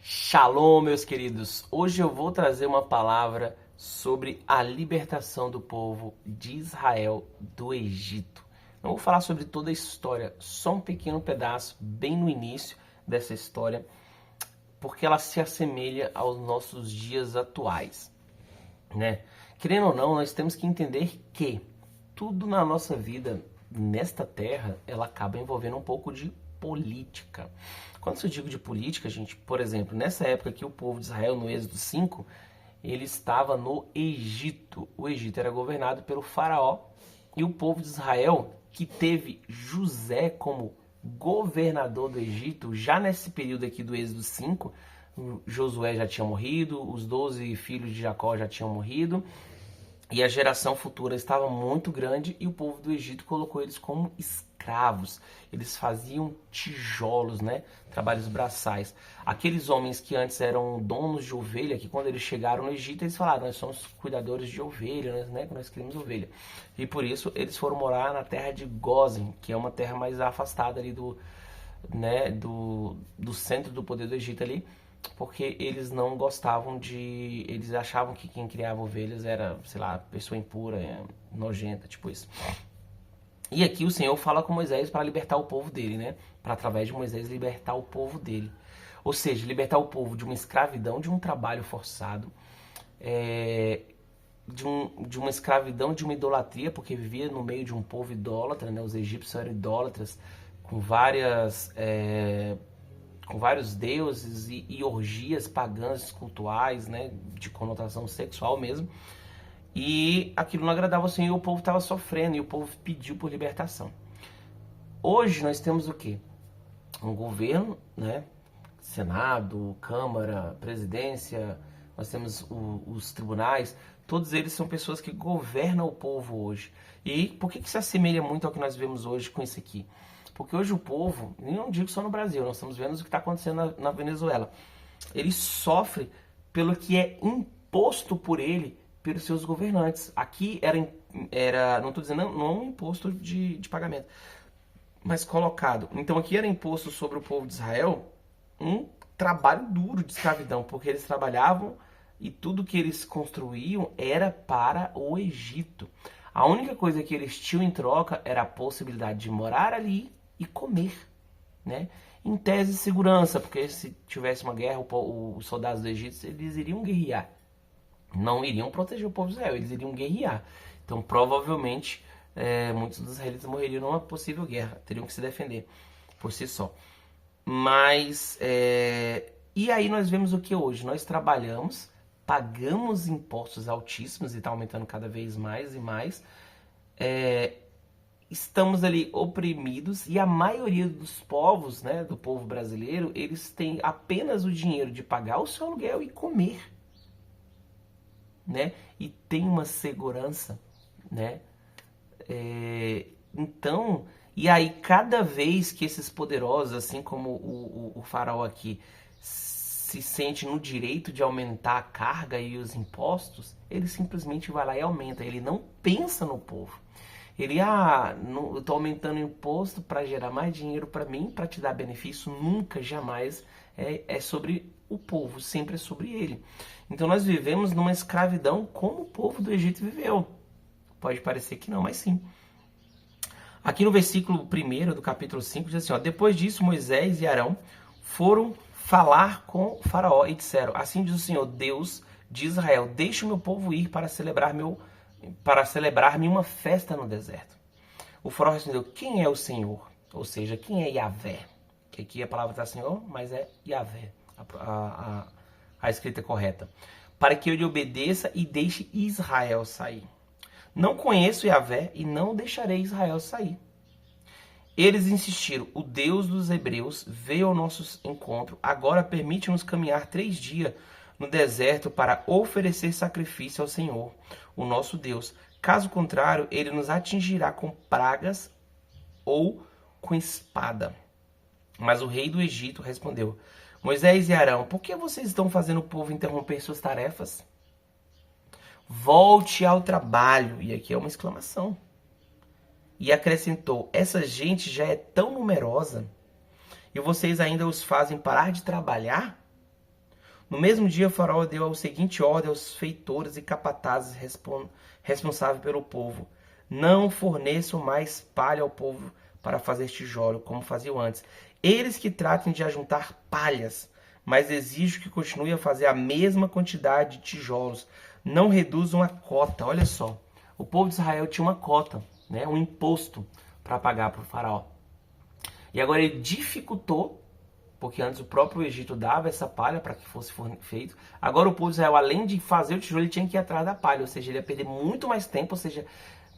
Shalom, meus queridos. Hoje eu vou trazer uma palavra sobre a libertação do povo de Israel do Egito. Não vou falar sobre toda a história, só um pequeno pedaço, bem no início dessa história, porque ela se assemelha aos nossos dias atuais, né? Querendo ou não, nós temos que entender que tudo na nossa vida, nesta terra, ela acaba envolvendo um pouco de política. Quando eu digo de política, gente, por exemplo, nessa época que o povo de Israel, no Êxodo 5, ele estava no Egito. O Egito era governado pelo faraó e o povo de Israel, que teve José como governador do Egito, já nesse período aqui do Êxodo 5, Josué já tinha morrido, os 12 filhos de Jacó já tinham morrido, e a geração futura estava muito grande e o povo do Egito colocou eles como escravos. Eles faziam tijolos, né? Trabalhos braçais. Aqueles homens que antes eram donos de ovelha, que quando eles chegaram no Egito, eles falaram, nós somos cuidadores de ovelha, né? Nós criamos ovelha. E por isso eles foram morar na terra de Gósen, que é uma terra mais afastada ali do centro do poder do Egito ali, porque eles não gostavam de... Eles achavam que quem criava ovelhas era, sei lá, pessoa impura, nojenta, tipo isso. E aqui o Senhor fala com Moisés para libertar o povo dele, né? Para através de Moisés libertar o povo dele. Ou seja, libertar o povo de uma escravidão, de um trabalho forçado, de uma escravidão, de uma idolatria, porque vivia no meio de um povo idólatra, né? Os egípcios eram idólatras, com vários deuses e orgias pagãs cultuais, né, de conotação sexual mesmo. E aquilo não agradava ao Senhor e o povo estava sofrendo e o povo pediu por libertação. Hoje nós temos o quê? Um governo, né, Senado, Câmara, Presidência, nós temos os tribunais, todos eles são pessoas que governam o povo hoje. E por que se assemelha muito ao que nós vemos hoje com isso aqui? Porque hoje o povo, e não digo só no Brasil, nós estamos vendo o que está acontecendo na Venezuela. Ele sofre pelo que é imposto por ele, pelos seus governantes. Aqui era não estou dizendo não um imposto de pagamento, mas colocado. Então aqui era imposto sobre o povo de Israel um trabalho duro de escravidão, porque eles trabalhavam e tudo que eles construíam era para o Egito. A única coisa que eles tinham em troca era a possibilidade de morar ali e comer, né? Em tese, segurança, porque se tivesse uma guerra, os soldados do Egito, eles iriam guerrear. Não iriam proteger o povo de Israel, eles iriam guerrear. Então, provavelmente, muitos dos israelitas morreriam numa possível guerra, teriam que se defender por si só. Mas, e aí nós vemos o que hoje? Nós trabalhamos, pagamos impostos altíssimos e está aumentando cada vez mais e mais. Estamos ali oprimidos e a maioria dos povos, né, do povo brasileiro, eles têm apenas o dinheiro de pagar o seu aluguel e comer, né? E tem uma segurança, né? Então, e aí cada vez que esses poderosos, assim como o faraó aqui, se sente no direito de aumentar a carga e os impostos, ele simplesmente vai lá e aumenta. Ele não pensa no povo. Ele, eu tô aumentando o imposto para gerar mais dinheiro para mim, para te dar benefício. Nunca, jamais é sobre o povo, sempre é sobre ele. Então nós vivemos numa escravidão como o povo do Egito viveu. Pode parecer que não, mas sim. Aqui no versículo 1 do capítulo 5 diz assim, ó, depois disso Moisés e Arão foram falar com o faraó e disseram, assim diz o Senhor, Deus de Israel, deixe o meu povo ir para celebrar-me uma festa no deserto. O faraó respondeu, quem é o Senhor? Ou seja, quem é Yahvé? Que aqui a palavra está Senhor, mas é Yahvé, a escrita correta. Para que eu lhe obedeça e deixe Israel sair. Não conheço Yahvé e não deixarei Israel sair. Eles insistiram, o Deus dos hebreus veio ao nosso encontro, agora permite-nos caminhar 3 dias no deserto para oferecer sacrifício ao Senhor, o nosso Deus. Caso contrário, ele nos atingirá com pragas ou com espada. Mas o rei do Egito respondeu, Moisés e Arão, por que vocês estão fazendo o povo interromper suas tarefas? Volte ao trabalho. E aqui é uma exclamação. E acrescentou, essa gente já é tão numerosa e vocês ainda os fazem parar de trabalhar? No mesmo dia, o faraó deu a seguinte ordem aos feitores e capatazes responsáveis pelo povo: não forneçam mais palha ao povo para fazer tijolo, como faziam antes. Eles que tratem de ajuntar palhas, mas exijo que continue a fazer a mesma quantidade de tijolos. Não reduzam a cota. Olha só, o povo de Israel tinha uma cota, né, um imposto para pagar para o faraó. E agora ele dificultou, porque antes o próprio Egito dava essa palha para que fosse feito. Agora o povo de Israel, além de fazer o tijolo, ele tinha que ir atrás da palha, ou seja, ele ia perder muito mais tempo, ou seja,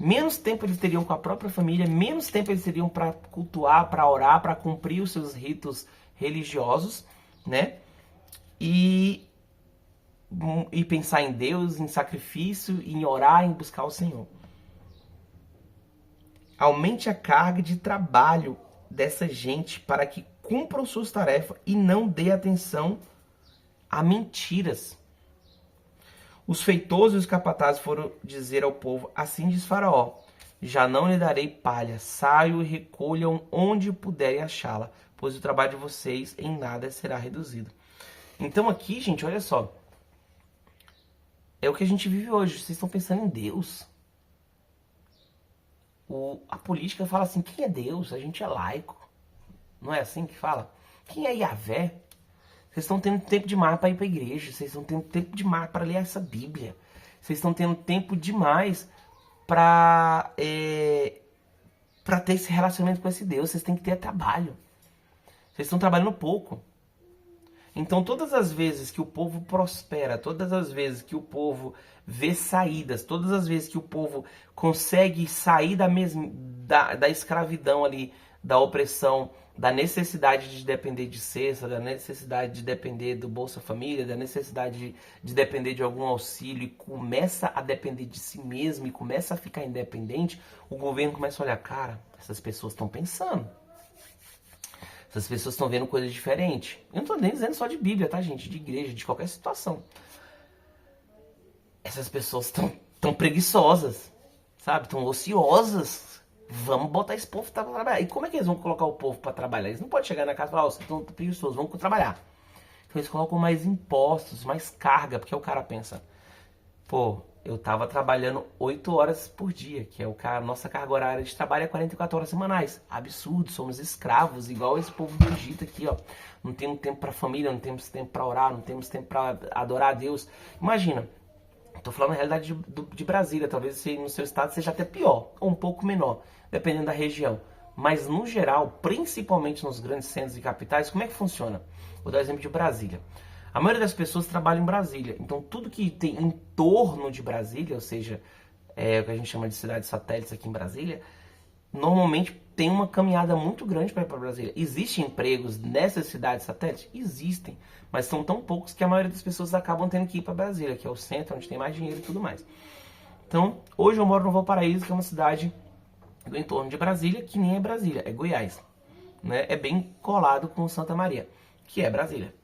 menos tempo eles teriam com a própria família, menos tempo eles teriam para cultuar, para orar, para cumprir os seus ritos religiosos, né? E pensar em Deus, em sacrifício, em orar, em buscar o Senhor. Aumente a carga de trabalho dessa gente para que cumpram suas tarefas e não dê atenção a mentiras. Os feitores e os capatazes foram dizer ao povo: assim diz Faraó, já não lhe darei palha, saiam e recolham onde puderem achá-la, pois o trabalho de vocês em nada será reduzido. Então aqui, gente, olha só, é o que a gente vive hoje. Vocês estão pensando em Deus. A política fala assim: quem é Deus? A gente é laico. Não é assim que fala? Quem é Yahvé? Vocês estão tendo tempo demais para ir para a igreja. Vocês estão tendo tempo demais para ler essa Bíblia. Vocês estão tendo tempo demais para ter esse relacionamento com esse Deus. Vocês têm que ter trabalho. Vocês estão trabalhando pouco. Então, todas as vezes que o povo prospera, todas as vezes que o povo vê saídas, todas as vezes que o povo consegue sair da escravidão ali, da opressão, da necessidade de depender de cesta, da necessidade de depender do Bolsa Família, da necessidade de depender de algum auxílio e começa a depender de si mesmo e começa a ficar independente, o governo começa a olhar: cara, essas pessoas estão pensando. Essas pessoas estão vendo coisas diferentes. Eu não estou nem dizendo só de Bíblia, tá, gente? De igreja, de qualquer situação. Essas pessoas estão preguiçosas, sabe? Estão ociosas. Vamos botar esse povo para trabalhar. E como é que eles vão colocar o povo para trabalhar? Eles não podem chegar na casa e falar: vocês estão preguiçosos, vamos trabalhar. Então eles colocam mais impostos, mais carga, porque o cara pensa: pô, eu tava trabalhando 8 horas por dia, que é a nossa carga horária de trabalho é 44 horas semanais. Absurdo, somos escravos, igual esse povo do Egito aqui, ó. Não temos tempo pra família, não temos tempo pra orar, não temos tempo pra adorar a Deus. Imagina, tô falando na realidade de Brasília, talvez no seu estado seja até pior, ou um pouco menor, dependendo da região. Mas no geral, principalmente nos grandes centros e capitais, como é que funciona? Vou dar o exemplo de Brasília. A maioria das pessoas trabalha em Brasília, então tudo que tem em torno de Brasília, ou seja, o que a gente chama de cidades satélites aqui em Brasília, normalmente tem uma caminhada muito grande para ir para Brasília. Existem empregos nessas cidades satélites? Existem, mas são tão poucos que a maioria das pessoas acabam tendo que ir para Brasília, que é o centro onde tem mais dinheiro e tudo mais. Então, hoje eu moro no Valparaíso, que é uma cidade do entorno de Brasília, que nem é Brasília, é Goiás, né? É bem colado com Santa Maria, que é Brasília.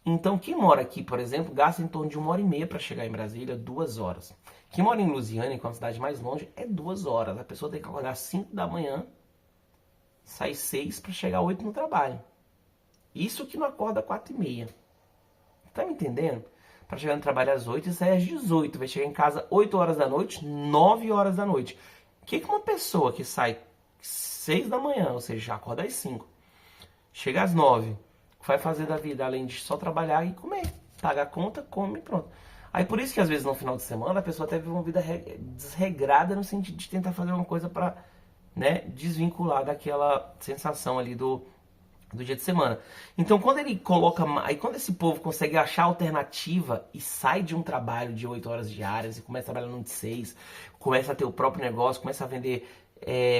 Então, quem mora aqui, por exemplo, gasta em torno de 1h30 para chegar em Brasília, 2 horas. Quem mora em Lusiânia, que é uma cidade mais longe, é 2 horas. A pessoa tem que acordar às 5 da manhã, sai 6 para chegar às 8 no trabalho. Isso que não acorda às 4h30. Tá me entendendo? Para chegar no trabalho às 8 e sair às 18. Vai chegar em casa 8 horas da noite, 9 horas da noite. O que uma pessoa que sai 6 da manhã, ou seja, já acorda às 5, chega às 9... vai fazer da vida, além de só trabalhar e comer, pagar a conta, come e pronto. Aí por isso que às vezes no final de semana a pessoa até vive uma vida desregrada no sentido de tentar fazer uma coisa para, né, desvincular daquela sensação ali do dia de semana. Então quando ele coloca, aí quando esse povo consegue achar alternativa e sai de um trabalho de 8 horas diárias e começa a trabalhar no de 6, começa a ter o próprio negócio, começa a vender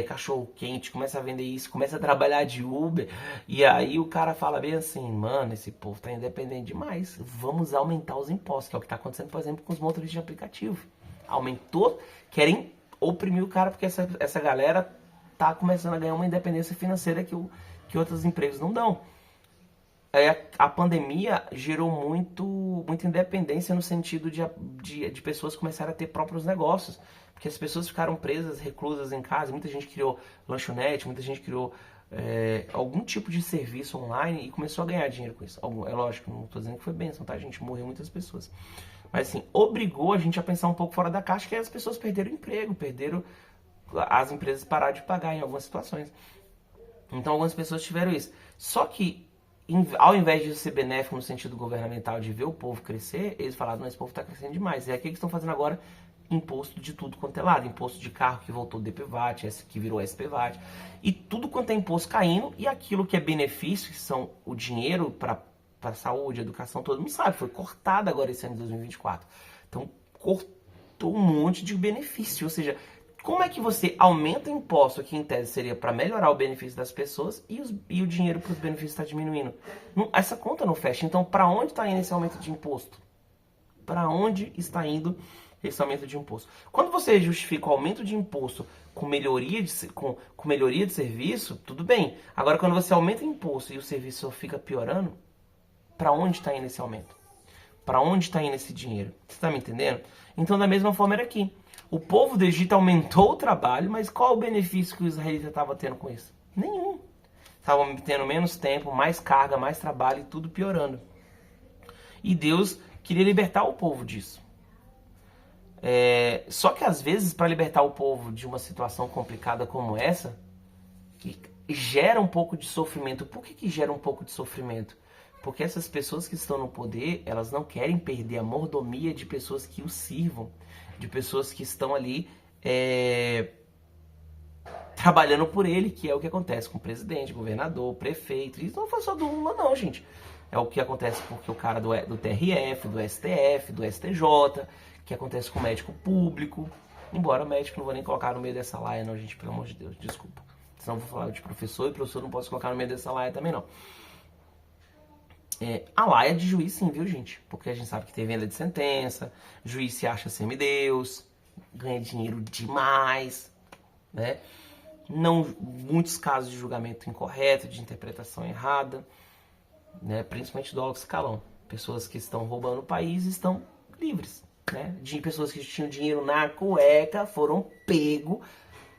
cachorro quente, começa a vender isso, começa a trabalhar de Uber, e aí o cara fala bem assim: mano, esse povo tá independente demais, vamos aumentar os impostos, que é o que tá acontecendo, por exemplo, com os motoristas de aplicativo. Aumentou, querem oprimir o cara, porque essa galera tá começando a ganhar uma independência financeira que outros empregos não dão. A pandemia gerou muita independência no sentido de pessoas começarem a ter próprios negócios, porque as pessoas ficaram presas, reclusas em casa, muita gente criou lanchonete, muita gente criou algum tipo de serviço online e começou a ganhar dinheiro com isso. É lógico, não estou dizendo que foi bênção, tá, gente? Morreu muitas pessoas. Mas assim, obrigou a gente a pensar um pouco fora da caixa, que as pessoas perderam o emprego, as empresas pararam de pagar em algumas situações. Então algumas pessoas tiveram isso. Só que, ao invés de ser benéfico no sentido governamental, de ver o povo crescer, eles falaram, não, esse povo está crescendo demais. E aí o que eles estão fazendo agora? Imposto de tudo quanto é lado. Imposto de carro que voltou DPVAT, que virou SPVAT. E tudo quanto é imposto caindo, e aquilo que é benefício, que são o dinheiro para saúde, educação, todo mundo sabe, foi cortado agora esse ano de 2024. Então, cortou um monte de benefício. Ou seja, como é que você aumenta o imposto, que em tese seria para melhorar o benefício das pessoas, e o dinheiro para os benefícios está diminuindo? Essa conta não fecha. Então, para onde está indo esse aumento de imposto? Para onde está indo esse aumento de imposto? Quando você justifica o aumento de imposto com melhoria de serviço, tudo bem. Agora, quando você aumenta o imposto e o serviço fica piorando, para onde está indo esse aumento? Para onde está indo esse dinheiro? Você está me entendendo? Então, da mesma forma era aqui. O povo do Egito aumentou o trabalho, mas qual o benefício que o israelita estava tendo com isso? Nenhum. Estavam tendo menos tempo, mais carga, mais trabalho e tudo piorando. E Deus queria libertar o povo disso. Só que às vezes, para libertar o povo de uma situação complicada como essa, que gera um pouco de sofrimento. Por que gera um pouco de sofrimento? Porque essas pessoas que estão no poder, elas não querem perder a mordomia de pessoas que os sirvam, de pessoas que estão ali trabalhando por ele, que é o que acontece com o presidente, governador, prefeito. Isso não foi só do Lula, não, gente. É o que acontece porque o cara do TRF, do STF, do STJ, que acontece com o médico público. Embora médico não vou nem colocar no meio dessa laia, não, gente, pelo amor de Deus, desculpa. Senão eu vou falar de professor, e professor não posso colocar no meio dessa laia também, não. A laia de juiz sim, viu, gente? Porque a gente sabe que tem venda de sentença, juiz se acha semideus, ganha dinheiro demais, né? Não, muitos casos de julgamento incorreto, de interpretação errada, né? Principalmente do alto escalão. Pessoas que estão roubando o país estão livres, né? De pessoas que tinham dinheiro na cueca, foram pego,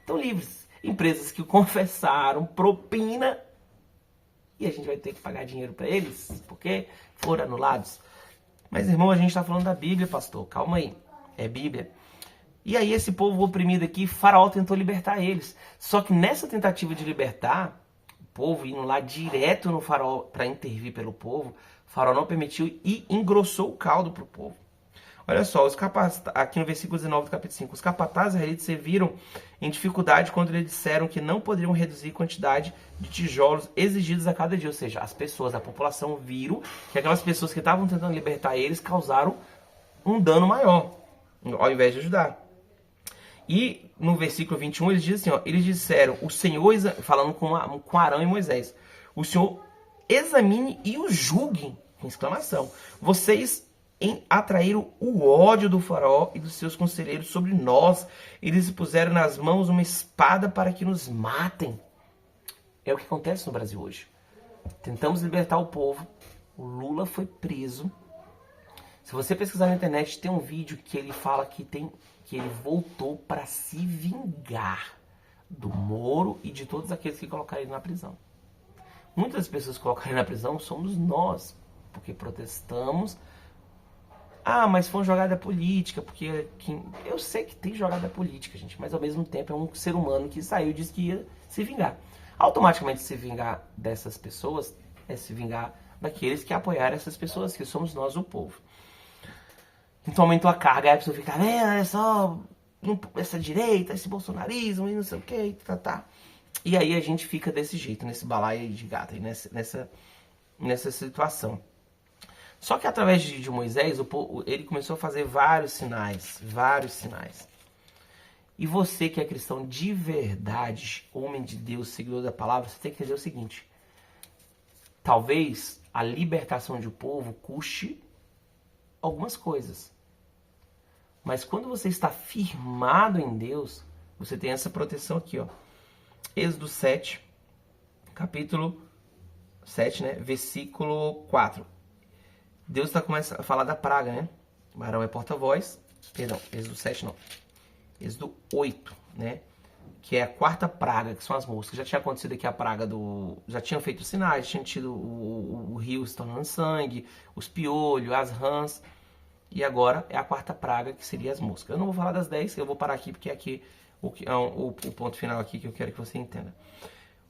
estão livres. Empresas que confessaram propina, e a gente vai ter que pagar dinheiro para eles, porque foram anulados. Mas, irmão, a gente está falando da Bíblia, pastor. Calma aí. É Bíblia. E aí, esse povo oprimido aqui, Faraó tentou libertar eles. Só que nessa tentativa de libertar, o povo indo lá direto no Faraó para intervir pelo povo, Faraó não permitiu e engrossou o caldo para o povo. Olha só, aqui no versículo 19 do capítulo 5, os capatazes israelitas se viram em dificuldade quando eles disseram que não poderiam reduzir a quantidade de tijolos exigidos a cada dia. Ou seja, as pessoas, a população viram que aquelas pessoas que estavam tentando libertar eles causaram um dano maior, ao invés de ajudar. E no versículo 21 eles dizem assim, ó, eles disseram, o Senhor, falando com Arão e Moisés, o Senhor examine e o julgue, com exclamação. Vocês atraíram o ódio do Faraó e dos seus conselheiros sobre nós. Eles puseram nas mãos uma espada para que nos matem. É o que acontece no Brasil hoje. Tentamos libertar o povo. O Lula foi preso. Se você pesquisar na internet, tem um vídeo que ele fala que ele voltou para se vingar do Moro e de todos aqueles que colocaram ele na prisão. Muitas das pessoas que colocaram ele na prisão somos nós, porque protestamos. Ah, mas foi uma jogada política, porque eu sei que tem jogada política, gente, mas ao mesmo tempo é um ser humano que saiu e disse que ia se vingar. Automaticamente se vingar dessas pessoas é se vingar daqueles que apoiaram essas pessoas, que somos nós, o povo. Então aumentou a carga, aí a pessoa fica, é só essa direita, esse bolsonarismo e não sei o que, tá. E aí a gente fica desse jeito, nesse balaio de gato, nessa situação. Só que através de Moisés, ele começou a fazer vários sinais. E você que é cristão de verdade, homem de Deus, seguidor da palavra, você tem que entender o seguinte. Talvez a libertação de um povo custe algumas coisas. Mas quando você está firmado em Deus, você tem essa proteção aqui, ó. Êxodo 7, capítulo 7, né? Versículo 4. Deus está começando a falar da praga, né? Arão é porta-voz. Perdão, Êxodo 7 não. Êxodo 8, né? que é a quarta praga, que são as moscas. Já tinha acontecido aqui a praga do... Já tinham feito sinais, tinha tido o rio se tornando sangue, os piolhos, as rãs. E agora é a quarta praga, que seria as moscas. Eu não vou falar das 10, eu vou parar aqui, porque aqui o ponto final aqui que eu quero que você entenda.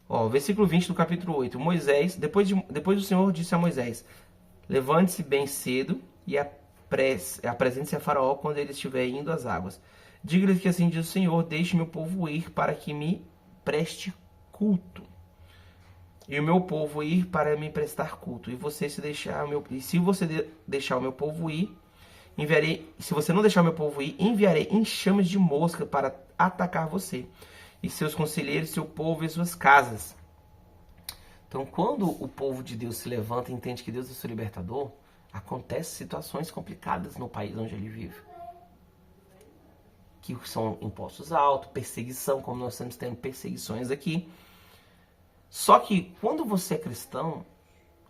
Ó, versículo 20 do capítulo 8. Moisés, depois o Senhor disse a Moisés: levante-se bem cedo e apresente-se a Faraó quando ele estiver indo às águas. Diga-lhe que assim diz o Senhor: deixe meu povo ir para que me preste culto. E o meu povo ir para me prestar culto. E você se deixar se você deixar o meu povo ir, se você não deixar o meu povo ir, enviarei enxames de mosca para atacar você, e seus conselheiros, seu povo e suas casas. Então, quando o povo de Deus se levanta e entende que Deus é seu libertador, acontecem situações complicadas no país onde ele vive. Que são impostos altos, perseguição, como nós estamos tendo perseguições aqui. Só que, quando você é cristão,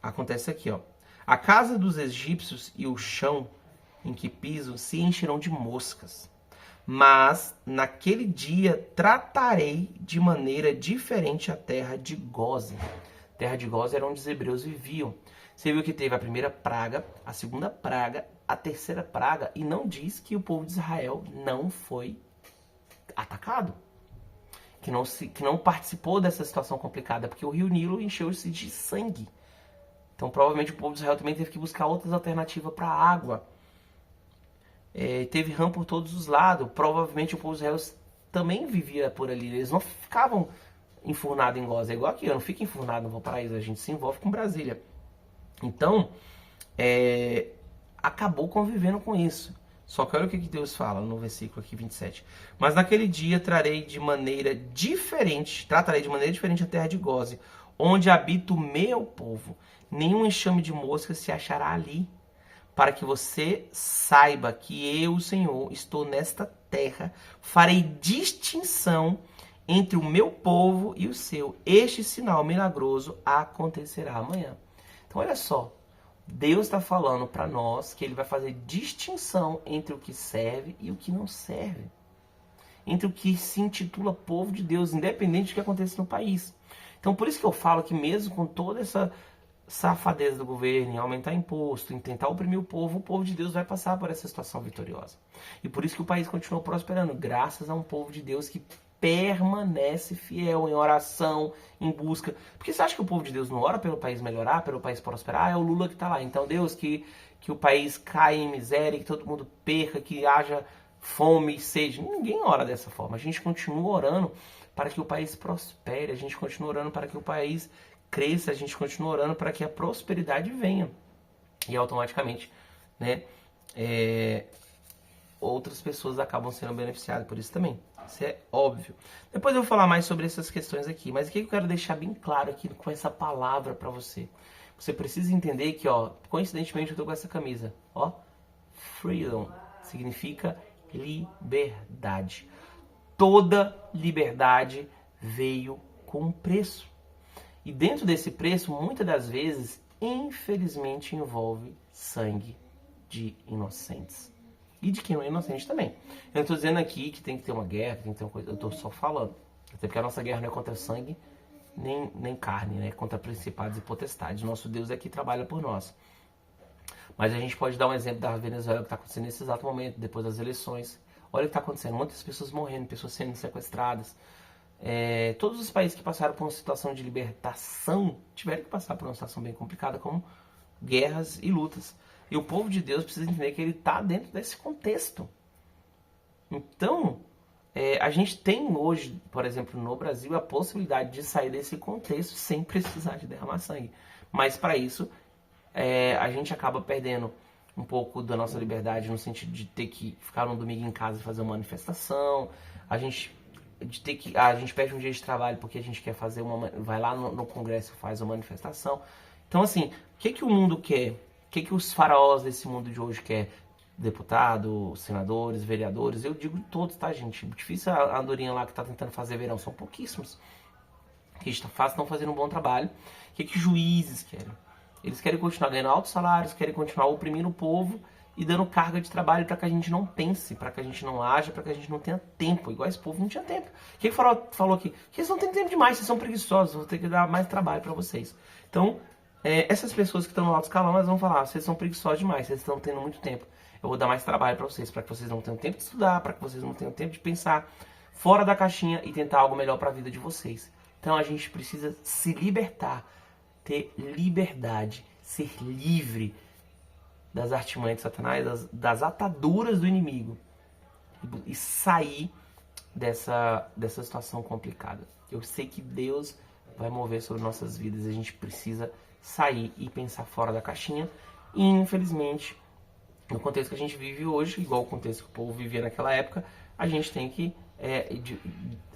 acontece aqui, ó. A casa dos egípcios e o chão em que pisam se encherão de moscas. Mas, naquele dia, tratarei de maneira diferente a terra de Gósen. A terra de Gósen era onde os hebreus viviam. Você viu que teve a primeira praga, a segunda praga, a terceira praga, e não diz que o povo de Israel não foi atacado. Que não participou dessa situação complicada, porque o rio Nilo encheu-se de sangue. Então, provavelmente, o povo de Israel também teve que buscar outras alternativas para a água. Teve rã por todos os lados. Provavelmente, o povo de Israel também vivia por ali. Eles não ficavam enfurnados em Gósen. É igual aqui, eu não fico enfurnado no Valparaíso. A gente se envolve com Brasília. Então, acabou convivendo com isso. Só que olha o que Deus fala no versículo aqui 27. Mas naquele dia tratarei de maneira diferente a terra de Gósen, onde habita o meu povo. Nenhum enxame de mosca se achará ali, para que você saiba que eu, o Senhor, estou nesta terra, farei distinção entre o meu povo e o seu. Este sinal milagroso acontecerá amanhã. Então olha só, Deus está falando para nós que ele vai fazer distinção entre o que serve e o que não serve. Entre o que se intitula povo de Deus, independente do que aconteça no país. Então por isso que eu falo que mesmo com toda essa safadeza do governo em aumentar imposto, em tentar oprimir o povo de Deus vai passar por essa situação vitoriosa. E por isso que o país continua prosperando, graças a um povo de Deus que permanece fiel em oração, em busca. Porque você acha que o povo de Deus não ora pelo país melhorar, pelo país prosperar? É o Lula que está lá. Então, Deus, que o país caia em miséria, que todo mundo perca, que haja fome e sede. Ninguém ora dessa forma. A gente continua orando para que o país prospere, a gente continua orando para que o país cresça, a gente continua orando para que a prosperidade venha. E automaticamente, né, outras pessoas acabam sendo beneficiadas por isso também. Isso é óbvio. Depois eu vou falar mais sobre essas questões aqui. Mas o que eu quero deixar bem claro aqui com essa palavra para você? Você precisa entender que, ó, coincidentemente eu tô com essa camisa. Ó, freedom significa liberdade. Toda liberdade veio com um preço. E dentro desse preço, muitas das vezes, infelizmente, envolve sangue de inocentes. E de quem não é inocente também. Eu não estou dizendo aqui que tem que ter uma guerra, que tem que ter uma coisa. Eu estou só falando. Até porque a nossa guerra não é contra sangue, nem carne, né? É contra principados e potestades. Nosso Deus é que trabalha por nós. Mas a gente pode dar um exemplo da Venezuela que está acontecendo nesse exato momento, depois das eleições. Olha o que está acontecendo. Muitas pessoas morrendo, pessoas sendo sequestradas. Todos os países que passaram por uma situação de libertação tiveram que passar por uma situação bem complicada, como guerras e lutas. E o povo de Deus precisa entender que ele está dentro desse contexto. Então, a gente tem hoje, por exemplo, no Brasil, a possibilidade de sair desse contexto sem precisar de derramar sangue. Mas para isso, a gente acaba perdendo um pouco da nossa liberdade no sentido de ter que ficar um domingo em casa e fazer uma manifestação. A gente perde um dia de trabalho porque a gente quer fazer vai lá no Congresso e faz uma manifestação. Então, assim, o que o mundo quer? O que os faraós desse mundo de hoje quer? Deputados, senadores, vereadores, eu digo todos, tá, gente? Difícil a andorinha lá que tá tentando fazer verão, são pouquíssimos. Que estão fazendo um bom trabalho. O que juízes querem? Eles querem continuar ganhando altos salários, querem continuar oprimindo o povo e dando carga de trabalho para que a gente não pense, para que a gente não haja, para que a gente não tenha tempo. Igual esse povo não tinha tempo. Quem falou aqui? Que eles não têm tempo demais, vocês são preguiçosos, vou ter que dar mais trabalho para vocês. Então, essas pessoas que estão no alto escalão, elas vão falar, vocês são preguiçosos demais, vocês estão tendo muito tempo. Eu vou dar mais trabalho para vocês que vocês não tenham tempo de estudar, para que vocês não tenham tempo de pensar fora da caixinha e tentar algo melhor para a vida de vocês. Então a gente precisa se libertar, ter liberdade, ser livre das artimanhas de Satanás, das ataduras do inimigo e sair dessa situação complicada. Eu sei que Deus vai mover sobre nossas vidas, a gente precisa sair e pensar fora da caixinha e infelizmente no contexto que a gente vive hoje, igual o contexto que o povo vivia naquela época, a gente tem que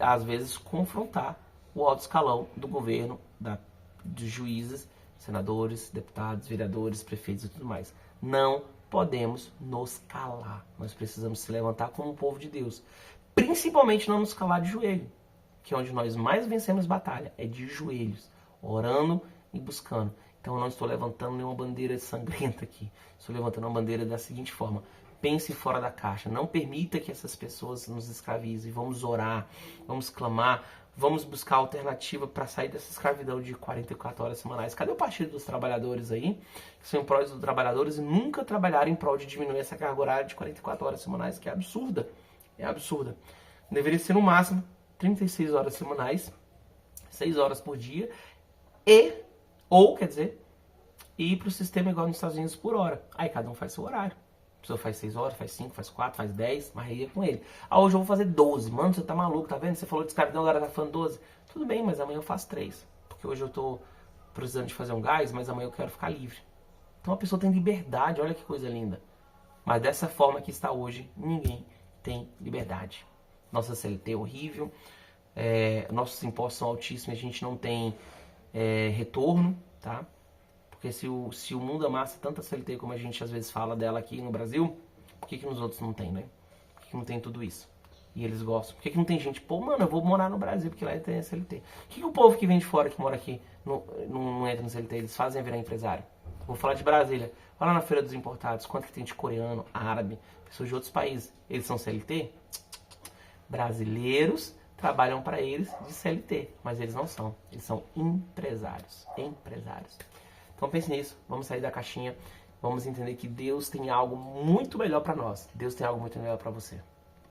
às vezes confrontar o alto escalão do governo, dos juízes, senadores, deputados, vereadores, prefeitos e tudo mais. Não podemos nos calar. Nós precisamos se levantar como o povo de Deus. Principalmente não nos calar de joelho, que é onde nós mais vencemos batalha, é de joelhos, orando e buscando. Então eu não estou levantando nenhuma bandeira sangrenta aqui. Estou levantando uma bandeira da seguinte forma: pense fora da caixa. Não permita que essas pessoas nos escravizem. Vamos orar, vamos clamar, vamos buscar alternativa para sair dessa escravidão de 44 horas semanais. Cadê o Partido dos Trabalhadores aí? Que são em prol dos trabalhadores e nunca trabalharam em prol de diminuir essa carga horária de 44 horas semanais, que é absurda. É absurda. Deveria ser no máximo 36 horas semanais, 6 horas por dia, ir para o sistema igual nos Estados Unidos por hora. Aí cada um faz seu horário. A pessoa faz 6 horas, faz 5, faz 4, faz 10, mas aí é com ele. Ah, hoje eu vou fazer 12. Mano, você tá maluco, tá vendo? Você falou de escravidão, agora tá falando 12. Tudo bem, mas amanhã eu faço 3. Porque hoje eu tô precisando de fazer um gás, mas amanhã eu quero ficar livre. Então a pessoa tem liberdade, olha que coisa linda. Mas dessa forma que está hoje, ninguém tem liberdade. Nossa CLT é horrível, nossos impostos são altíssimos, a gente não tem retorno, tá? Porque se o mundo amassa tanta CLT como a gente às vezes fala dela aqui no Brasil, por que nos outros não tem, né? Por que não tem tudo isso? E eles gostam. Por que não tem gente, pô, mano, eu vou morar no Brasil porque lá tem a CLT. Por que o povo que vem de fora, que mora aqui, não entra no CLT? Eles fazem virar empresário. Vou falar de Brasília. Vai lá na Feira dos Importados, quanto que tem de coreano, árabe, pessoas de outros países. Eles são CLT? Brasileiros trabalham para eles de CLT, mas eles não são. Eles são empresários. Empresários. Então pense nisso, vamos sair da caixinha, vamos entender que Deus tem algo muito melhor para nós. Deus tem algo muito melhor para você.